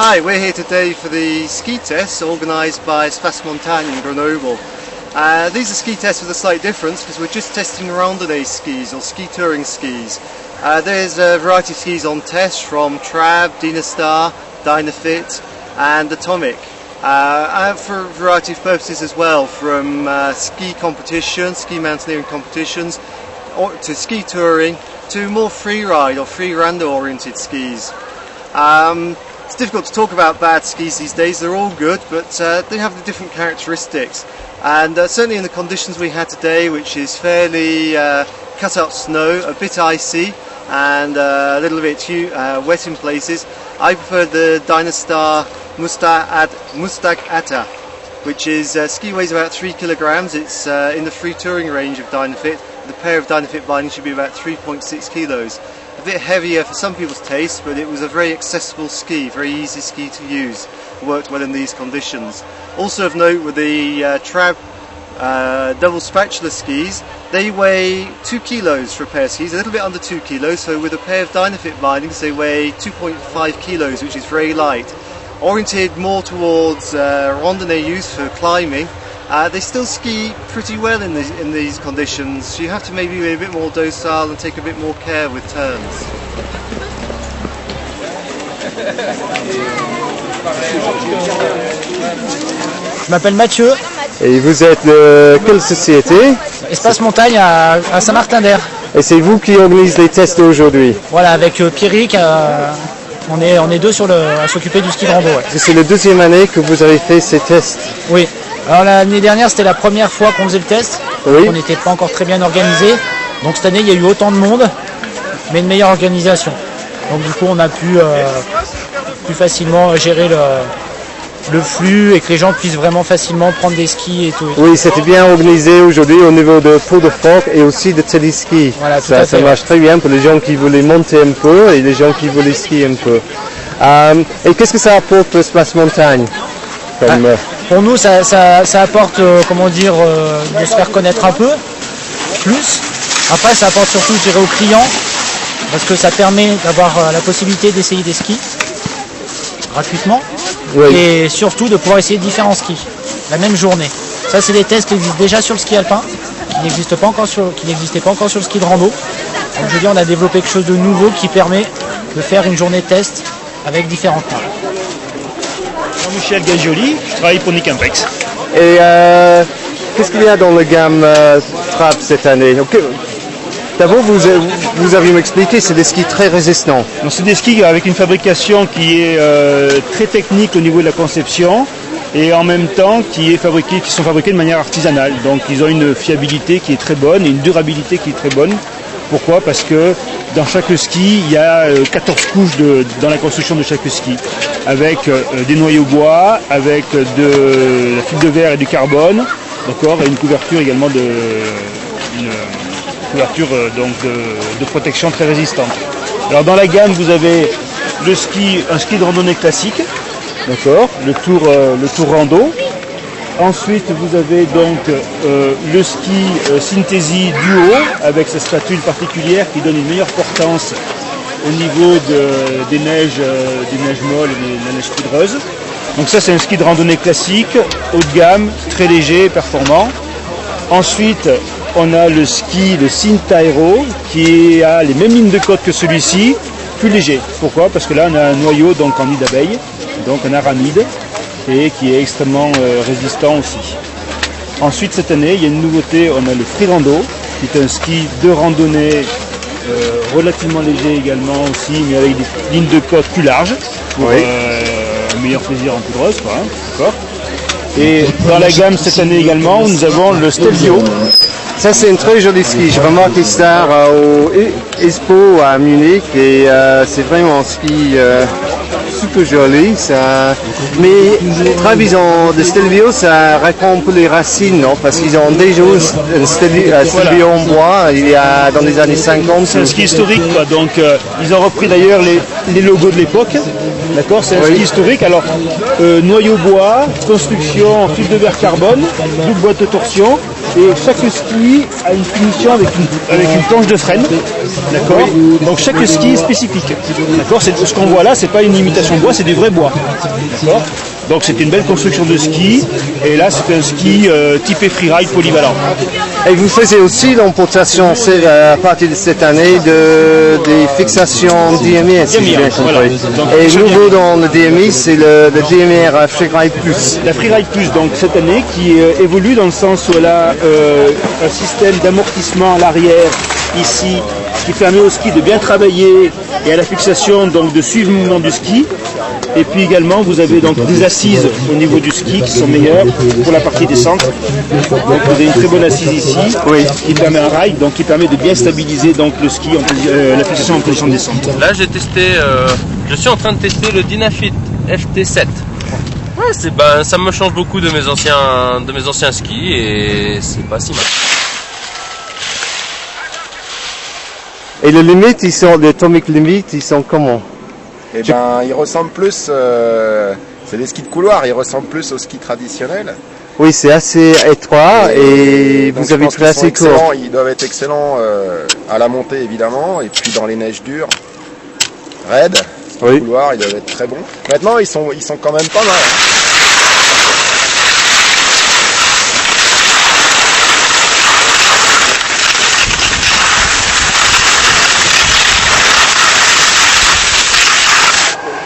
Hi, we're here today for the ski tests organised by Espace Montagne in Grenoble. These are ski tests with a slight difference because we're just testing randonnée skis or ski touring skis. There's a variety of skis on test from Trab, Dynastar, Dynafit and Atomic. And for a variety of purposes as well, from ski competitions, ski mountaineering competitions, to ski touring, to more freeride or free rando oriented skis. It's difficult to talk about bad skis these days, they're all good, but they have the different characteristics. And certainly in the conditions we had today, which is fairly cut up snow, a bit icy and a little bit wet in places, I prefer the Dynastar Mustang Atta, which is ski weighs about 3 kilograms. It's in the free touring range of Dynafit. The pair of Dynafit bindings should be about 3.6 kilos. A bit heavier for some people's taste, but it was a very accessible ski, very easy ski to use. Worked well in these conditions. Also of note were the Trab double spatula skis. They weigh 2 kilos for a pair of skis, a little bit under 2 kilos, so with a pair of Dynafit bindings they weigh 2.5 kilos, which is very light. Oriented more towards randonnée use for climbing. They still ski pretty well in these conditions. You have to maybe be a bit more docile and take a bit more care with turns. Je m'appelle Mathieu. Et vous êtes de quelle société? Espace Montagne à Saint-Martin-d'Air. Et c'est vous qui organisez les tests aujourd'hui? Voilà, avec Pierrick, on est deux à s'occuper du ski de rando. Ouais. C'est la deuxième année que vous avez fait ces tests? Oui. Alors l'année dernière c'était la première fois qu'on faisait le test. Oui. On n'était pas encore très bien organisé. Donc cette année il y a eu autant de monde, mais une meilleure organisation. Donc du coup on a pu plus facilement gérer le flux et que les gens puissent vraiment facilement prendre des skis et tout. Oui, c'était bien organisé aujourd'hui au niveau de Pau de Franck et aussi de téléski. Voilà, ça marche très bien pour les gens qui voulaient monter un peu et les gens qui voulaient skier un peu. Et qu'est-ce que ça apporte pour Espace Montagne Pour nous, ça apporte, comment dire, de se faire connaître un peu plus. Après, ça apporte surtout, je dirais, aux clients, parce que ça permet d'avoir la possibilité d'essayer des skis gratuitement, oui. Et surtout de pouvoir essayer différents skis la même journée. Ça, c'est des tests qui existent déjà sur le ski alpin, qui n'existaient pas encore sur le ski de rando. Donc, je dis, on a développé quelque chose de nouveau qui permet de faire une journée test avec différentes marques. Jean-Michel Gagioli, je travaille pour Nick Impex. Et qu'est-ce qu'il y a dans la gamme Trab cette année? D'abord, vous avez m'expliqué, c'est des skis très résistants. C'est des skis avec une fabrication qui est très technique au niveau de la conception et en même temps qui sont fabriqués de manière artisanale. Donc ils ont une fiabilité qui est très bonne et une durabilité qui est très bonne. Pourquoi? Parce que dans chaque ski, il y a 14 couches dans la construction de chaque ski, avec des noyaux bois, avec de la fibre de verre et du carbone, d'accord, et une couverture également de protection très résistante. Alors dans la gamme, vous avez un ski de randonnée classique, d'accord, le tour rando. Ensuite, vous avez donc le ski Synthesy Duo avec sa spatule particulière qui donne une meilleure portance au niveau des neiges molles et de la neige poudreuse. Donc ça, c'est un ski de randonnée classique, haut de gamme, très léger, performant. Ensuite, on a le Syntyro qui a les mêmes lignes de côte que celui-ci, plus léger. Pourquoi? Parce que là, on a un noyau donc en nid d'abeille, donc un aramide, et qui est extrêmement résistant aussi. Ensuite, cette année, il y a une nouveauté, on a le Free Rando, qui est un ski de randonnée relativement léger également aussi, mais avec des lignes de côte plus larges, pour un meilleur plaisir en poudreuse, quoi, hein, d'accord. Et dans la gamme cette année également, nous avons le Stelvio. Ça, c'est un très joli ski. J'ai remarqué ça au Expo à Munich et c'est vraiment un ski super joli. Ça. Mais Trab, de Stelvio, ça répond un peu les racines, non? Parce qu'ils ont déjà un Stelvio en bois il y a dans les années 50. C'est un ski historique, quoi. Donc ils ont repris d'ailleurs les logos de l'époque. D'accord, c'est un ski historique. Alors noyau bois, construction en fibre de verre carbone, double boîte de torsion. Et chaque ski a une finition avec une planche de freine, d'accord. Donc chaque ski est spécifique, d'accord. Ce qu'on voit là, c'est pas une imitation de bois, c'est du vrai bois, d'accord. Donc c'est une belle construction de ski, et là c'est un ski typé freeride polyvalent. Et vous faisiez aussi l'importation à partir de cette année des fixations DMR, si j'ai bien compris. Voilà. Et nouveau dans le DMI, c'est le DMR Freeride Plus. La Freeride Plus, donc cette année, qui évolue dans le sens où elle a un système d'amortissement à l'arrière ici, qui permet au ski de bien travailler, et à la fixation donc de suivre le mouvement du ski. Et puis également vous avez donc des assises au niveau du ski qui sont meilleures pour la partie descente. Donc vous avez une très bonne assise ici, qui permet un ride, donc qui permet de bien stabiliser donc le ski, la fixation en position de descente. Là j'ai testé, je suis en train de tester le Dynafit FT7. Ouais, ça me change beaucoup de mes anciens skis et c'est pas si mal. Et les limites, les Atomic Limits, ils sont comment? Eh ben, ils ressemblent plus, c'est des skis de couloir, ils ressemblent plus aux skis traditionnels. Oui, c'est assez étroit et Donc, vous avez pris assez court. Ils doivent être excellents à la montée évidemment, et puis dans les neiges dures, raides, Oui. couloir, ils doivent être très bons. Maintenant, ils sont quand même pas mal.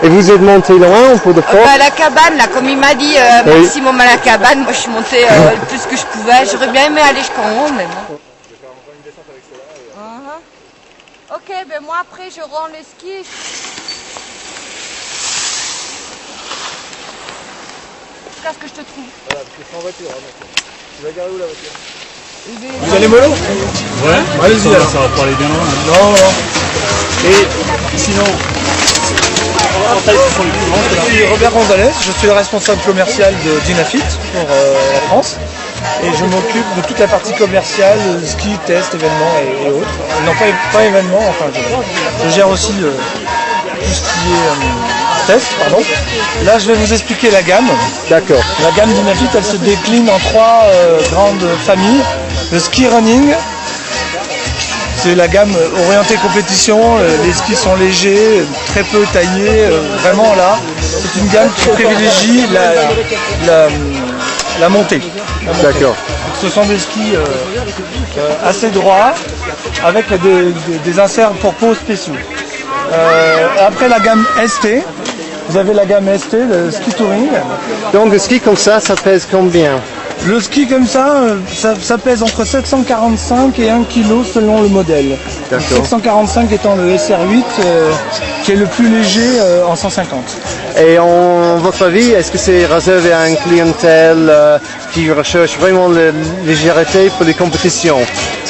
Et vous êtes monté loin au pot de force? À la cabane, là, comme il m'a dit, maximum à la cabane, moi je suis montée le plus que je pouvais. J'aurais bien aimé aller jusqu'en haut, mais bon. Ok, ben moi après je rends le ski. Jusqu'à ce que je te trouve. Voilà, parce que c'est en voiture, tu vas garer où la voiture? Vous allez mollo? Ouais. Allez-y alors. Ça va pas aller bien loin. Non, non. Et sinon. Je suis Robert Gonzalez, je suis le responsable commercial de Dynafit pour la France et je m'occupe de toute la partie commerciale, ski, test, événements et autres. Non, pas événements, enfin je gère aussi tout ce qui est test, pardon. Là je vais vous expliquer la gamme. D'accord. La gamme Dynafit, elle se décline en trois grandes familles. Le ski running, c'est la gamme orientée compétition, les skis sont légers, très peu taillés, vraiment là, c'est une gamme qui privilégie la montée. D'accord. Ce sont des skis assez droits, avec des inserts pour peau spéciaux. Après la gamme ST, vous avez la gamme ST, le ski touring. Donc le ski comme ça pèse combien? Le ski comme ça, ça pèse entre 745 et 1 kg selon le modèle. 745 étant le SR8 qui est le plus léger en 150. Et en votre avis, est-ce que c'est réservé à une clientèle qui recherche vraiment la légèreté pour les compétitions?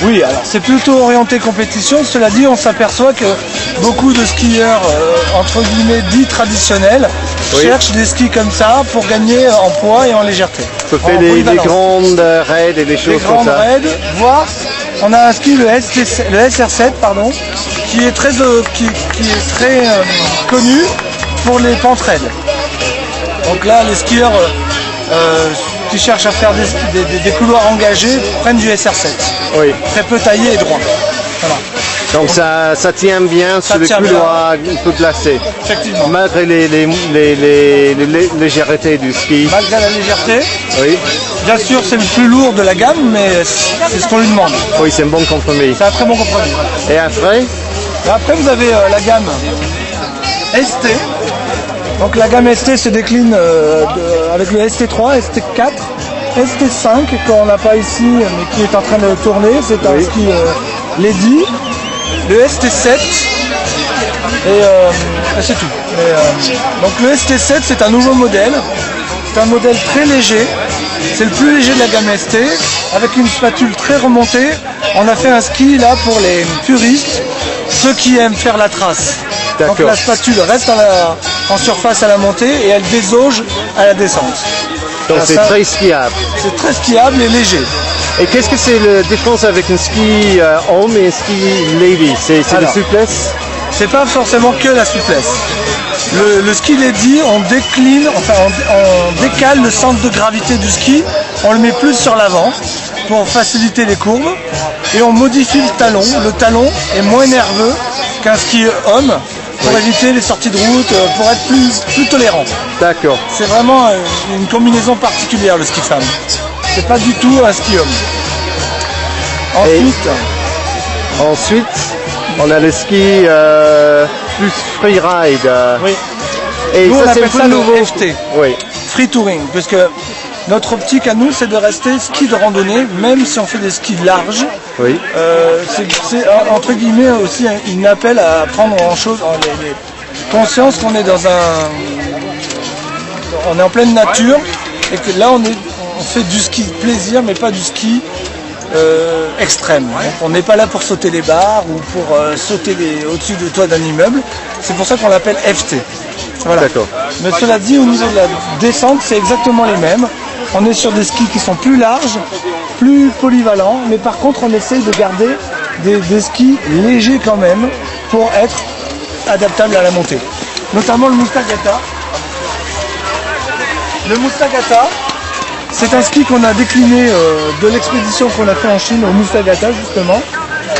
Oui, alors c'est plutôt orienté compétition. Cela dit, on s'aperçoit que beaucoup de skieurs, entre guillemets, dits traditionnels, cherchent des skis comme ça pour gagner en poids et en légèreté. Pour faire des grandes raids et des choses comme ça. Des grandes raids, voire on a un ski, le SR7, pardon, qui est très connu pour les pentes raides. Donc là, les skieurs qui cherchent à faire des couloirs engagés prennent du SR7. Oui. Très peu taillé et droit. Voilà. Donc ça tient bien sur le couloir un peu placé. Effectivement. Malgré les légèretés du ski. Malgré la légèreté. Oui. Bien sûr, c'est le plus lourd de la gamme, mais c'est ce qu'on lui demande. Oui, c'est un bon compromis. C'est un très bon compromis. Et après? Et après, vous avez la gamme ST. Donc la gamme ST se décline avec le ST3, ST4, ST5 qu'on n'a pas ici, mais qui est en train de tourner. C'est un ski Lady. Le ST7 et c'est tout. Donc le ST7 c'est un nouveau modèle, c'est un modèle très léger, c'est le plus léger de la gamme ST, avec une spatule très remontée. On a fait un ski là pour les puristes, ceux qui aiment faire la trace. Donc la spatule reste en surface à la montée et elle désauge à la descente. Donc c'est très skiable. C'est très skiable et léger. Et qu'est-ce que c'est la différence avec un ski homme et un ski lady? C'est la souplesse? C'est pas forcément que la souplesse. Le ski lady, on décline, enfin on décale le centre de gravité du ski, on le met plus sur l'avant. pour faciliter les courbes. Et on modifie le talon. Le talon est moins nerveux qu'un ski homme pour éviter les sorties de route, pour être plus tolérant. D'accord. C'est vraiment une combinaison particulière le ski femme. C'est pas du tout un ski homme. Ensuite, on a le ski plus freeride. Oui. Et nous, ça, on c'est appelle ça nouveau. le FT, Oui. free touring, parce que notre optique à nous, c'est de rester ski de randonnée, même si on fait des skis larges. Oui. C'est entre guillemets aussi un appel à prendre conscience qu'on est on est en pleine nature et que là on fait du ski de plaisir, mais pas du ski extrême. Donc, on n'est pas là pour sauter les barres ou pour sauter au-dessus de toit d'un immeuble. C'est pour ça qu'on l'appelle FT. Voilà. D'accord. Mais cela dit, au niveau de la descente, c'est exactement les mêmes. On est sur des skis qui sont plus larges, plus polyvalents, mais par contre on essaye de garder des skis légers quand même pour être adaptables à la montée. Notamment le Mustagata. Le Mustagata, c'est un ski qu'on a décliné de l'expédition qu'on a fait en Chine au Mustagata justement.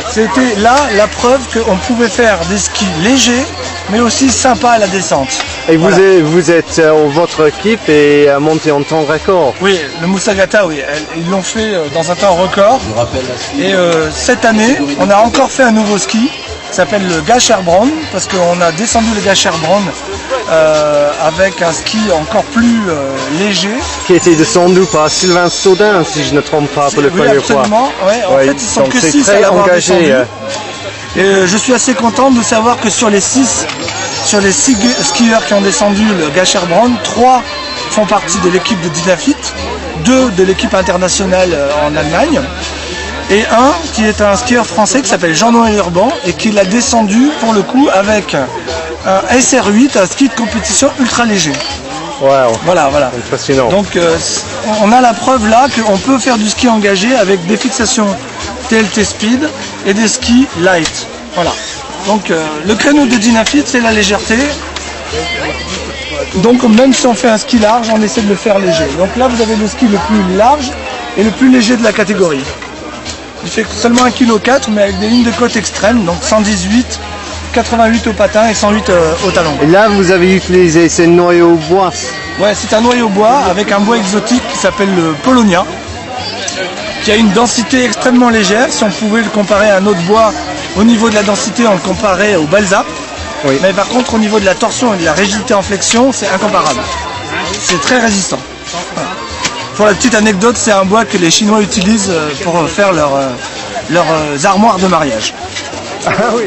C'était là la preuve qu'on pouvait faire des skis légers mais aussi sympas à la descente. Et vous êtes votre équipe est montée en temps record. Oui, le Mustagata, oui, ils l'ont fait dans un temps record. Et cette année, on a encore fait un nouveau ski, qui s'appelle le Gasherbron, parce qu'on a descendu le Gasherbron avec un ski encore plus léger. Qui était descendu par Sylvain Staudin, si je ne trompe pas, pour le premier fois. Absolument, ouais, en fait, ils sont que 6 à l'avoir descendu. Et je suis assez content de savoir que sur les 6 skieurs qui ont descendu le Gasherbron, 3 font partie de l'équipe de Dynafit, 2 de l'équipe internationale en Allemagne, et un qui est un skieur français qui s'appelle Jean-Noël Urban et qui l'a descendu pour le coup avec un SR8, un ski de compétition ultra léger. Wow. Voilà. Impressionnant. Donc on a la preuve là qu'on peut faire du ski engagé avec des fixations TLT Speed et des skis light. Voilà. Donc le créneau de Dynafit, c'est la légèreté. Donc même si on fait un ski large, on essaie de le faire léger. Donc là vous avez le ski le plus large et le plus léger de la catégorie. Il fait seulement 1,4 kg mais avec des lignes de côte extrêmes, donc 118, 88 au patin et 108 au talon. Et là vous avez utilisé ces noyaux bois. Ouais, c'est un noyau bois avec un bois exotique qui s'appelle le Polonia, qui a une densité extrêmement légère. Si on pouvait le comparer à un autre bois, au niveau de la densité, on le comparait au balsa. Oui. Mais par contre, au niveau de la torsion et de la rigidité en flexion, c'est incomparable. C'est très résistant. Voilà. Pour la petite anecdote, c'est un bois que les Chinois utilisent pour faire leurs armoires de mariage. Ah oui.